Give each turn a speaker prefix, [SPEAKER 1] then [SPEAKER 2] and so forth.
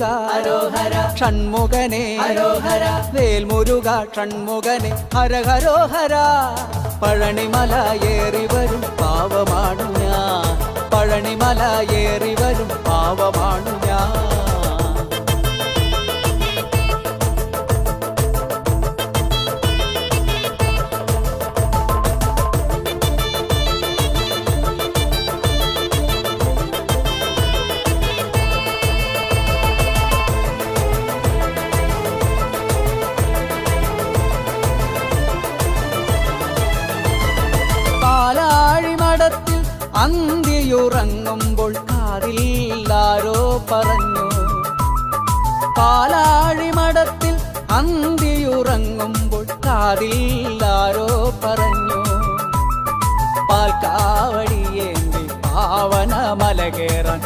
[SPEAKER 1] വേൽമുരുക ഹരോഹര ഷൺമുഖനെ ഹരോഹര വേൽമുരുക ഷൺമുഖനെ ഹര ഹരോഹര പഴനിമല ഏറി വരും പാവമാണു ഞാൻ പഴനിമല ഏറി വരും പാവമാണു ഞാൻ പാലാഴിമഠത്തിൽ അന്തിയുറങ്ങുമ്പോൾ കാതിലാരോ പറഞ്ഞു പാലാഴിമഠത്തിൽ അന്തിയുറങ്ങുമ്പോൾ കാതിലാരോ പറഞ്ഞു പാൽക്കാവടിയേന്തി പാവനമല കേറാൻ